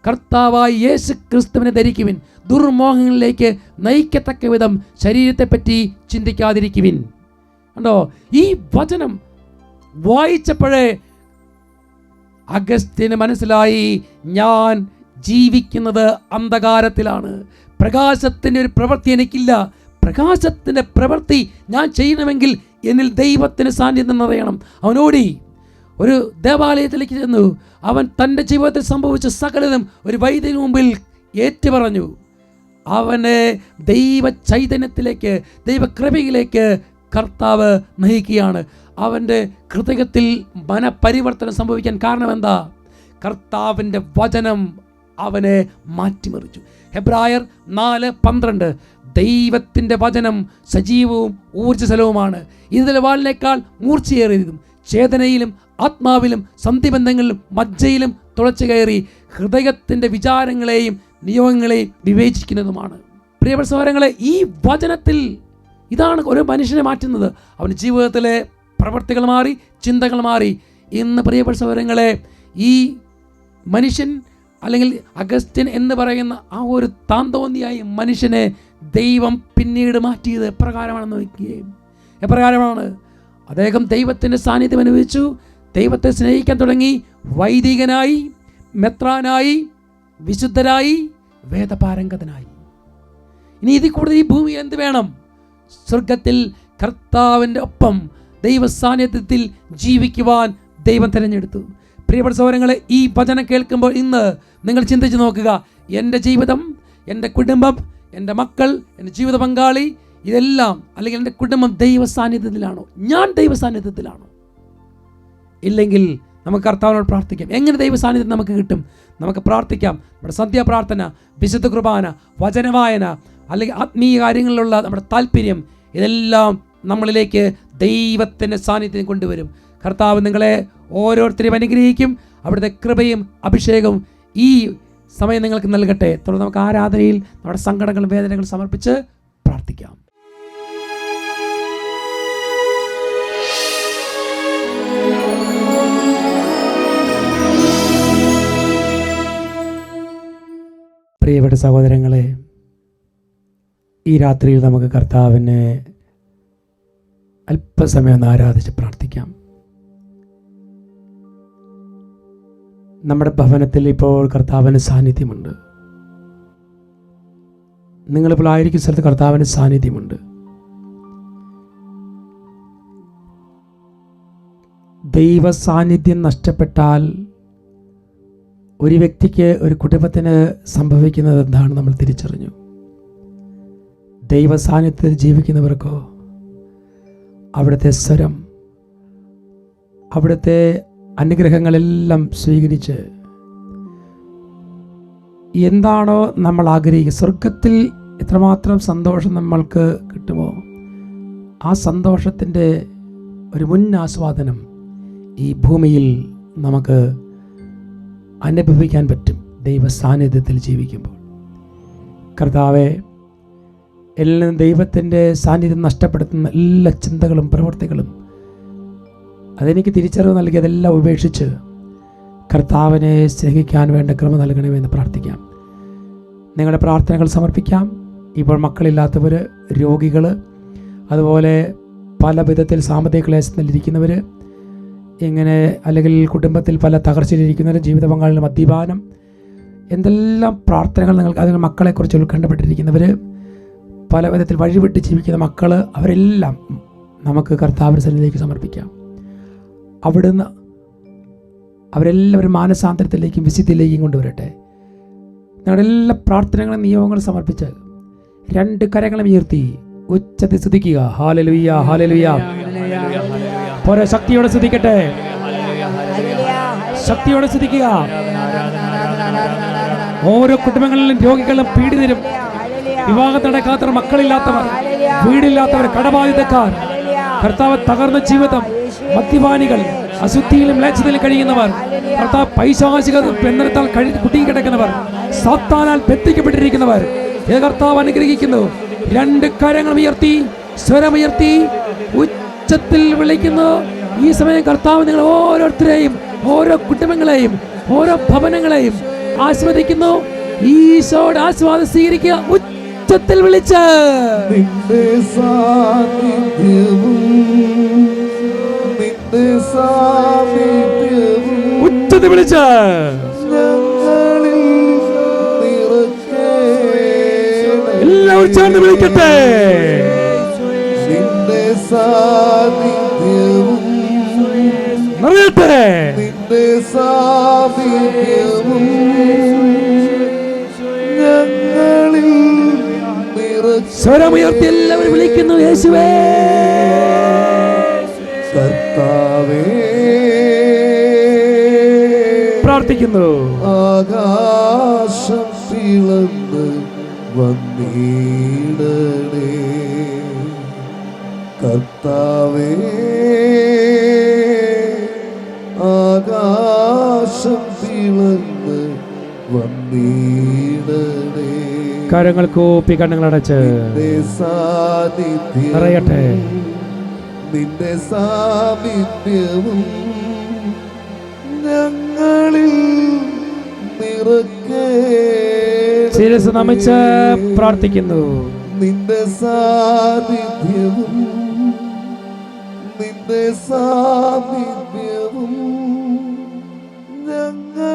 കർത്താവായ യേശു ക്രിസ്തുവിനെ ധരിക്കുവിൻ. ദുർമോഹങ്ങളിലേക്ക് നയിക്കത്തക്ക വിധം ശരീരത്തെപ്പറ്റി ചിന്തിക്കാതിരിക്കുവിൻ. കണ്ടോ, ഈ വചനം വായിച്ചപ്പോഴേ അഗസ്റ്റിന് മനസ്സിലായി, ഞാൻ ജീവിക്കുന്നത് അന്ധകാരത്തിലാണ്. പ്രകാശത്തിൻ്റെ ഒരു പ്രവൃത്തി എനിക്കില്ല. പ്രകാശത്തിൻ്റെ പ്രവൃത്തി ഞാൻ ചെയ്യണമെങ്കിൽ എന്നിൽ ദൈവത്തിന് സാന്നിധ്യം നിറയണം. അവനോടി ഒരു ദേവാലയത്തിലേക്ക് ചെന്നു. അവൻ തൻ്റെ ജീവിതത്തിൽ സംഭവിച്ച സകലതും ഒരു വൈദ്യന് മുമ്പിൽ ഏറ്റുപറഞ്ഞു. അവനെ ദൈവ ചൈതന്യത്തിലേക്ക്, ദൈവകൃപയിലേക്ക് കർത്താവ് നയിക്കുകയാണ്. അവൻ്റെ ഹൃദയത്തിൽ മനപരിവർത്തനം സംഭവിക്കാൻ കാരണം എന്താ? കർത്താവിൻ്റെ വചനം അവനെ മാറ്റിമറിച്ചു. ഹെബ്രായർ 4:12 ദൈവത്തിൻ്റെ വചനം സജീവവും ഊർജ്ജസ്വലവുമാണ്. ഇതിലെ വാളിനേക്കാൾ മൂർച്ചയേറിയതും ചേതനയിലും ആത്മാവിലും സന്ധിബന്ധങ്ങളിലും മജ്ജയിലും തുളച്ചു കയറി ഹൃദയത്തിൻ്റെ വിചാരങ്ങളെയും നിയോഗങ്ങളെയും വിവേചിക്കുന്നതുമാണ്. പ്രിയപ്പെട്ട സഹോദരങ്ങളെ, ഈ വചനത്തിൽ ഇതാണ് ഒരു മനുഷ്യനെ മാറ്റുന്നത്. അവൻ്റെ ജീവിതത്തിലെ പ്രവൃത്തികൾ മാറി, ചിന്തകൾ മാറി. ഇന്ന് പ്രിയപ്പെട്ട സഹോദരങ്ങളെ, ഈ മനുഷ്യൻ അല്ലെങ്കിൽ അഗസ്ത്യൻ എന്ന് പറയുന്ന ആ ഒരു താന്തോന്നിയായ മനുഷ്യനെ ദൈവം പിന്നീട് മാറ്റിയത് എപ്രകാരമാണെന്ന് നോക്കുകയും എപ്രകാരമാണ്. അദ്ദേഹം ദൈവത്തിൻ്റെ സാന്നിധ്യം അനുഭവിച്ചു, ദൈവത്തെ സ്നേഹിക്കാൻ തുടങ്ങി, വൈദികനായി, മെത്രാനായി, വിശുദ്ധരായി, വേദപാരംഗതനായി. ഇനി ഇതിൽ കൂടുതൽ ഈ ഭൂമിയിൽ എന്ത് വേണം? സ്വർഗത്തിൽ കർത്താവിൻ്റെ ഒപ്പം ദൈവ സാന്നിധ്യത്തിൽ ജീവിക്കുവാൻ ദൈവം തിരഞ്ഞെടുത്തു. പ്രിയപ്പെട്ട സഹോദരങ്ങളെ, ഈ വചനം കേൾക്കുമ്പോൾ ഇന്ന് നിങ്ങൾ ചിന്തിച്ച് നോക്കുക, എൻ്റെ ജീവിതം, എൻ്റെ കുടുംബം, എൻ്റെ മക്കൾ, എൻ്റെ ജീവിത പങ്കാളി, ഇതെല്ലാം അല്ലെങ്കിൽ എൻ്റെ കുടുംബം ദൈവ സാന്നിധ്യത്തിലാണോ? ഞാൻ ദൈവ സാന്നിധ്യത്തിലാണോ? ഇല്ലെങ്കിൽ നമുക്ക് കർത്താവിനോട് പ്രാർത്ഥിക്കാം. എങ്ങനെ ദൈവ സാന്നിധ്യം നമുക്ക് കിട്ടും? നമുക്ക് പ്രാർത്ഥിക്കാം. നമ്മുടെ സന്ധ്യാപ്രാർത്ഥന, വിശുദ്ധ കുർബാന, വചനവായന, അല്ലെങ്കിൽ ആത്മീയ കാര്യങ്ങളിലുള്ള നമ്മുടെ താല്പര്യം, ഇതെല്ലാം നമ്മളിലേക്ക് ദൈവത്തിൻ്റെ സാന്നിധ്യം കൊണ്ടുവരും. കർത്താവ് നിങ്ങളെ ഓരോരുത്തരെയും അനുഗ്രഹിക്കും. അവിടുത്തെ കൃപയും അഭിഷേകവും ഈ സമയം നിങ്ങൾക്ക് നൽകട്ടെ. തുടർന്ന് നമുക്ക് ആരാധനയിൽ നമ്മുടെ സങ്കടങ്ങളും വേദനകളും സമർപ്പിച്ച് പ്രാർത്ഥിക്കാം. പ്രിയപ്പെട്ട സഹോദരങ്ങളെ, ഈ രാത്രിയിൽ നമുക്ക് കർത്താവിനെ അല്പസമയം ഒന്ന് ആരാധിച്ച് പ്രാർത്ഥിക്കാം. നമ്മുടെ ഭവനത്തിൽ ഇപ്പോൾ കർത്താവിൻ്റെ സാന്നിധ്യമുണ്ട്. നിങ്ങളിപ്പോൾ ആയിരിക്കുന്ന സ്ഥലത്ത് കർത്താവിൻ്റെ സാന്നിധ്യമുണ്ട്. ദൈവ സാന്നിധ്യം നഷ്ടപ്പെട്ടാൽ ഒരു വ്യക്തിക്ക്, ഒരു കുടുംബത്തിന് സംഭവിക്കുന്നത് എന്താണ് നമ്മൾ തിരിച്ചറിഞ്ഞു. ദൈവ സാന്നിധ്യത്തിൽ ജീവിക്കുന്നവർക്കോ അവിടുത്തെ സ്വരം, അവിടുത്തെ അനുഗ്രഹങ്ങളെല്ലാം സ്വീകരിച്ച് എന്താണോ നമ്മൾ ആഗ്രഹിക്കുക, സ്വർഗത്തിൽ എത്രമാത്രം സന്തോഷം നമ്മൾക്ക് കിട്ടുമോ ആ സന്തോഷത്തിൻ്റെ ഒരു മുൻ ആസ്വാദനം ഈ ഭൂമിയിൽ നമുക്ക് അനുഭവിക്കാൻ പറ്റും ദൈവ സാന്നിധ്യത്തിൽ ജീവിക്കുമ്പോൾ. കർത്താവെ, എല്ലാം ദൈവത്തിൻ്റെ സാന്നിധ്യം നഷ്ടപ്പെടുത്തുന്ന എല്ലാ ചിന്തകളും പ്രവൃത്തികളും അതെനിക്ക് തിരിച്ചറിവ് നൽകി അതെല്ലാം ഉപേക്ഷിച്ച് കർത്താവിനെ സ്നേഹിക്കാൻ വേണ്ട കൃപ നൽകണമെന്ന് പ്രാർത്ഥിക്കാം. നിങ്ങളുടെ പ്രാർത്ഥനകൾ സമർപ്പിക്കാം. ഇപ്പോൾ മക്കളില്ലാത്തവർ, രോഗികൾ, അതുപോലെ പല വിധത്തിൽ സാമ്പത്തിക ക്ലേശത്തിലിരിക്കുന്നവർ, ഇങ്ങനെ അല്ലെങ്കിൽ കുടുംബത്തിൽ പല തകർച്ചയിലിരിക്കുന്നവർ, ജീവിത പങ്കാളികൾ, മദ്യപാനം, എന്തെല്ലാം പ്രാർത്ഥനകൾ നിങ്ങൾക്ക്, അതിന് മക്കളെക്കുറിച്ച് ഉത്കണ്ഠപ്പെട്ടിരിക്കുന്നവർ, പല വിധത്തിൽ വഴിവിട്ട് ജീവിക്കുന്ന മക്കൾ, അവരെല്ലാം നമുക്ക് കർത്താവിൻ്റെ സന്നിധിയിലേക്ക് സമർപ്പിക്കാം. അവിടുന്ന് അവരെല്ലാവരും മാനസാന്തരത്തിലേക്കും വിശുദ്ധിയിലേക്കും കൊണ്ടുവരട്ടെ. ഞങ്ങളുടെ എല്ലാ പ്രാർത്ഥനകളും നിയോഗങ്ങളും സമർപ്പിച്ച് 2 കരങ്ങളും ഉയർത്തി ഉച്ചത്തിൽ സ്തുതിക്കുക. Hallelujah, hallelujah. പോരെ, ശക്തിയോടെ സ്തുതിക്കട്ടെ, ശക്തിയോടെ സ്തുതിക്കുക. ഓരോ കുടുംബങ്ങളിലും രോഗികളും പീഡിതരും, വിവാഹം നടക്കാത്തവർ, മക്കളില്ലാത്തവർ, വീടില്ലാത്തവർ, കടബാധിതക്കാർ, കർത്താവ് തകർന്ന ജീവിതം, മദ്യപാനികൾ, അശുദ്ധിയിലും മ്ലേച്ഛതയിലും കഴിയുന്നവർ, കർത്താവ് പൈശാചിക ബന്ധനത്താൽ കുടുങ്ങിക്കിടക്കുന്നവർ, സാത്താനാൽ ബന്ധിക്കപ്പെട്ടിരിക്കുന്നവർ, കർത്താവ് അനുഗ്രഹിക്കുന്നു. 2 കരങ്ങൾ ഉയർത്തി, സ്വരമുയർത്തി ഉച്ചത്തിൽ വിളിക്കുന്നു. ഈ സമയം കർത്താവ് നിങ്ങൾ ഓരോരുത്തരെയും, ഓരോ കുടുംബങ്ങളെയും, ഓരോ ഭവനങ്ങളെയും ആസ്വദിക്കുന്നു. ഈശോയുടെ ആസ്വാദം സ്വീകരിക്കുക. ഉച്ചത്തിൽ വിളിച്ച് ഉച്ചത്തിൽ വിളിച്ച് എല്ലാവരും ചേർന്ന് വിളിക്കട്ടെ. നിറയട്ടെ. സ്വരമുയർത്തി എല്ലാവരും വിളിക്കുന്നു, യേശുവേ, കർത്താവേ. പ്രാർത്ഥിക്കുന്നു. ആകാശം പിളർന്ന് വന്നിടണേ. കർത്താവേ, ആകാശം പിളർന്ന് വന്നിടണേ. കരങ്ങൾ കൂപ്പി കണ്ണുകളടച്ച് നിന്റെ സാന്നിധ്യം നിറയട്ടെ. നിന്റെ സാമീപ്യവും ഞങ്ങളിൽ നിറക്കേ. ശിരസ് നമിച്ച് പ്രാർത്ഥിക്കുന്നു. നിന്റെ സാന്നിധ്യവും നിന്റെ സാമീപ്യവും ഞങ്ങൾ